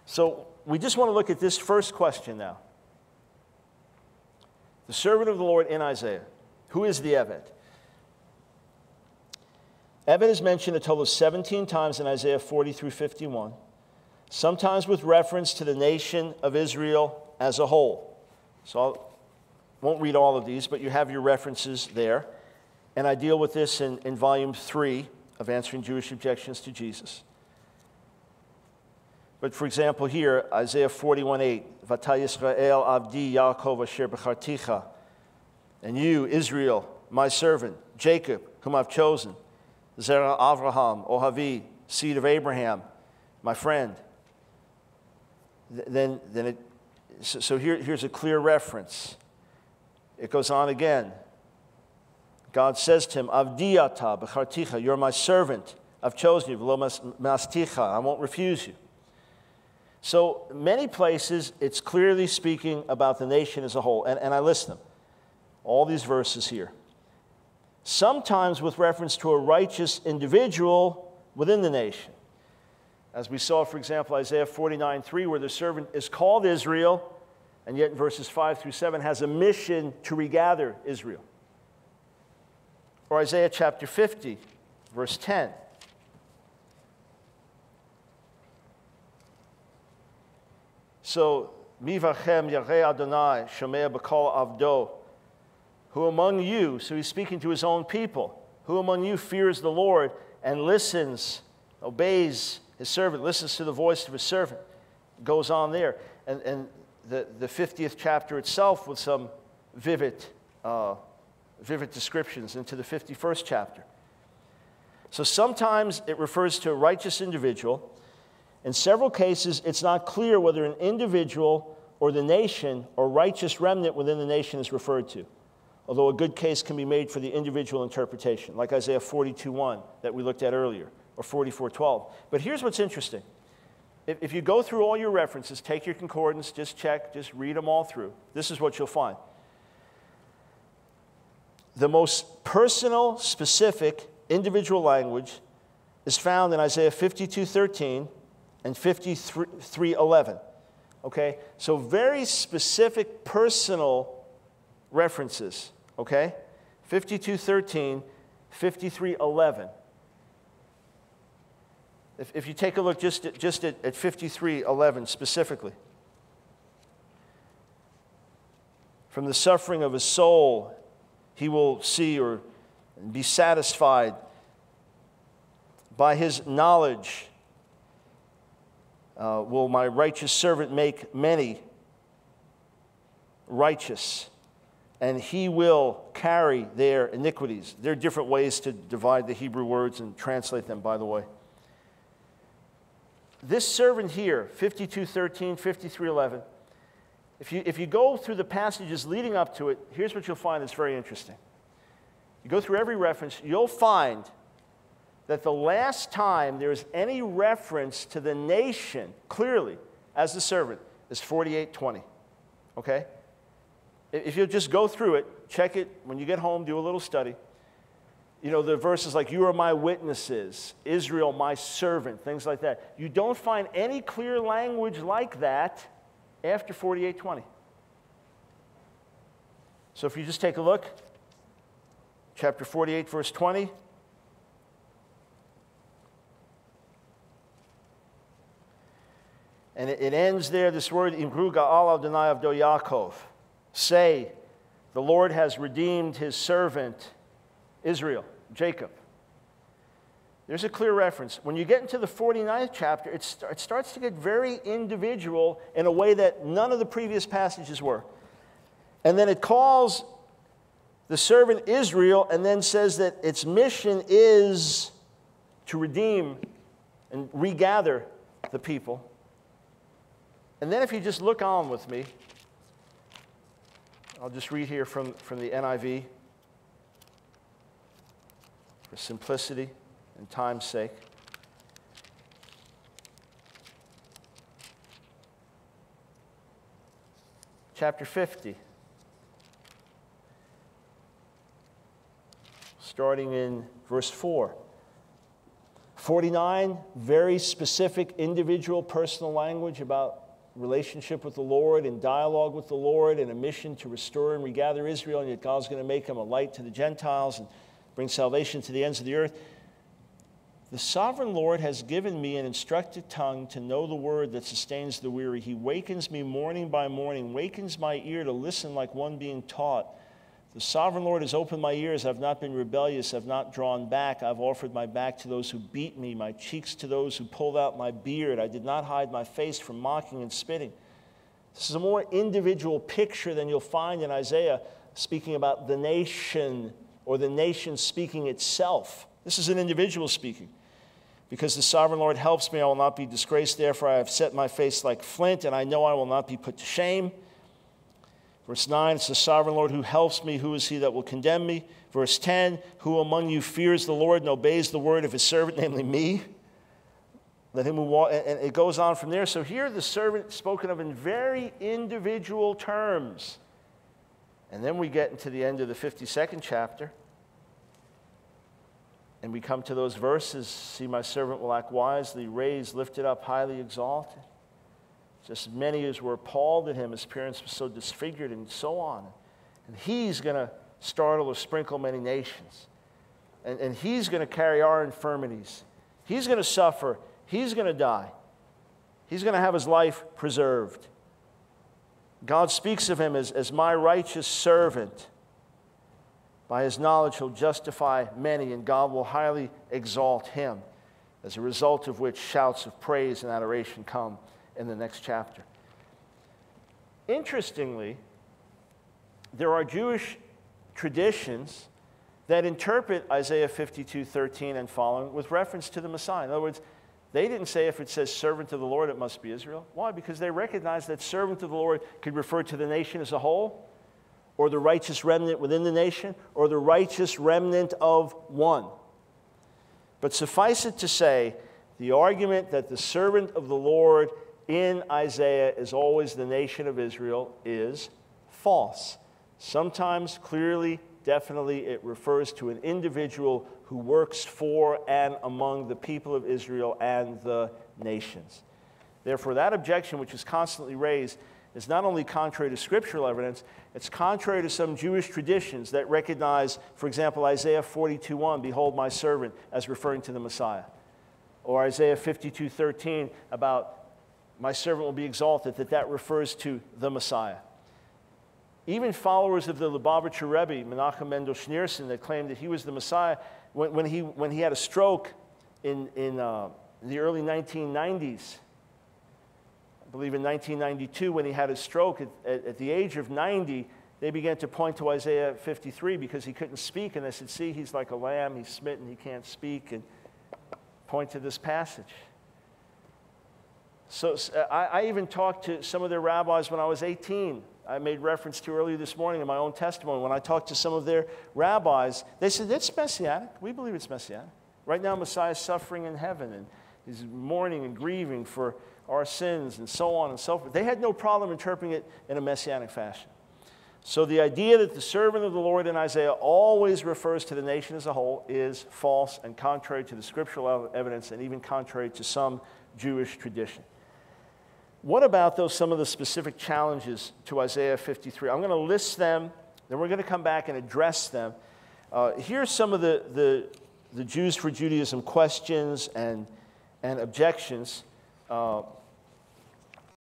So we just want to look at this first question now. The servant of the Lord in Isaiah. Who is the Eved? Eved is mentioned a total of 17 times in Isaiah 40 through 51, sometimes with reference to the nation of Israel as a whole. So I won't read all of these, but you have your references there. And I deal with this in volume 3 of Answering Jewish Objections to Jesus. But for example here, Isaiah 41:8, V'ata Yisrael avdi Yaakov asher b'charticha, and you, Israel, my servant, Jacob, whom I've chosen, Zerah Avraham, Ohavi, seed of Abraham, my friend. So here's a clear reference. It goes on again. God says to him, Avdi ata b'charticha, you're my servant. I've chosen you. V'lo masticha, I won't refuse you. So many places, it's clearly speaking about the nation as a whole. And I list them. All these verses here. Sometimes with reference to a righteous individual within the nation. As we saw, for example, Isaiah 49:3, where the servant is called Israel, and yet in verses 5 through 7 has a mission to regather Israel. Or Isaiah chapter 50, verse 10. So, Mi vachem yarei Adonai shomea b'kol avdo. Who among you, so he's speaking to his own people, who among you fears the Lord and listens, obeys his servant, listens to the voice of his servant. Goes on there. And the 50th chapter itself with some vivid descriptions into the 51st chapter. So sometimes it refers to a righteous individual. In several cases, it's not clear whether an individual or the nation or righteous remnant within the nation is referred to, although a good case can be made for the individual interpretation, like Isaiah 42:1 that we looked at earlier, or 44:12. But here's what's interesting. If you go through all your references, take your concordance, just check, just read them all through, this is what you'll find. The most personal, specific, individual language is found in Isaiah 52:13 and 53:11. Okay? So very specific, personal references. Okay? 52:13, 53:11. If you take a look just at 53:11 specifically. From the suffering of his soul, he will see or be satisfied. By his knowledge will my righteous servant make many righteous, and he will carry their iniquities. There are different ways to divide the Hebrew words and translate them, by the way. This servant here, 52:13, 53:11, if you go through the passages leading up to it, here's what you'll find that's very interesting. You go through every reference, you'll find that the last time there's any reference to the nation clearly as the servant is 48:20. Okay? If you'll just go through it, check it when you get home, do a little study. You know, the verses like, you are my witnesses, Israel, my servant, things like that. You don't find any clear language like that after 48:20. So if you just take a look, chapter 48, verse 20. And it ends there, this word, Imru ga'al Adonai avdo Yaakov. Say, the Lord has redeemed his servant, Israel, Jacob. There's a clear reference. When you get into the 49th chapter, it starts to get very individual in a way that none of the previous passages were. And then it calls the servant Israel and then says that its mission is to redeem and regather the people. And then if you just look on with me, I'll just read here from the NIV for simplicity and time's sake. Chapter 50. Starting in verse 4. 49, very specific individual personal language about relationship with the Lord and dialogue with the Lord and a mission to restore and regather Israel, and yet God's going to make him a light to the Gentiles and bring salvation to the ends of the earth. The sovereign Lord has given me an instructed tongue to know the word that sustains the weary. He wakens me morning by morning, wakens my ear to listen like one being taught. The sovereign Lord has opened my ears. I've not been rebellious. I've not drawn back. I've offered my back to those who beat me, my cheeks to those who pulled out my beard. I did not hide my face from mocking and spitting. This is a more individual picture than you'll find in Isaiah speaking about the nation or the nation speaking itself. This is an individual speaking. Because the sovereign Lord helps me, I will not be disgraced. Therefore, I have set my face like flint, and I know I will not be put to shame. Verse 9, it's the sovereign Lord who helps me. Who is he that will condemn me? Verse 10, who among you fears the Lord and obeys the word of his servant, namely me? Let him who walk, and it goes on from there. So here the servant spoken of in very individual terms. And then we get into the end of the 52nd chapter. And we come to those verses, see my servant will act wisely, raised, lifted up, highly exalted. Just as many as were appalled at him, his appearance was so disfigured, and so on. And he's going to startle or sprinkle many nations. And he's going to carry our infirmities. He's going to suffer. He's going to die. He's going to have his life preserved. God speaks of him as my righteous servant. By his knowledge, he'll justify many, and God will highly exalt him, as a result of which shouts of praise and adoration come in the next chapter. Interestingly, there are Jewish traditions that interpret Isaiah 52:13 and following with reference to the Messiah. In other words, they didn't say if it says servant of the Lord, it must be Israel. Why? Because they recognize that servant of the Lord could refer to the nation as a whole, or the righteous remnant within the nation, or the righteous remnant of one. But suffice it to say, the argument that the servant of the Lord in Isaiah is always the nation of Israel is false. Sometimes, clearly, definitely, it refers to an individual who works for and among the people of Israel and the nations. Therefore, that objection, which is constantly raised, is not only contrary to scriptural evidence, it's contrary to some Jewish traditions that recognize, for example, Isaiah 42:1, behold my servant, as referring to the Messiah. Or Isaiah 52:13 about my servant will be exalted, that refers to the Messiah. Even followers of the Lubavitcher Rebbe, Menachem Mendel Schneerson, that claimed that he was the Messiah, when he had a stroke in the early 1990s, I believe in 1992, when he had his stroke, at the age of 90, they began to point to Isaiah 53 because he couldn't speak, and they said, see, he's like a lamb, he's smitten, he can't speak, and point to this passage. So I even talked to some of their rabbis when I was 18. I made reference to earlier this morning in my own testimony. When I talked to some of their rabbis, they said, it's messianic. We believe it's messianic. Right now, Messiah is suffering in heaven, and he's mourning and grieving for our sins, and so on and so forth. They had no problem interpreting it in a messianic fashion. So the idea that the servant of the Lord in Isaiah always refers to the nation as a whole is false and contrary to the scriptural evidence, and even contrary to some Jewish tradition. What about, though, some of the specific challenges to Isaiah 53? I'm going to list them, then we're going to come back and address them. Here's some of the Jews for Judaism questions and objections.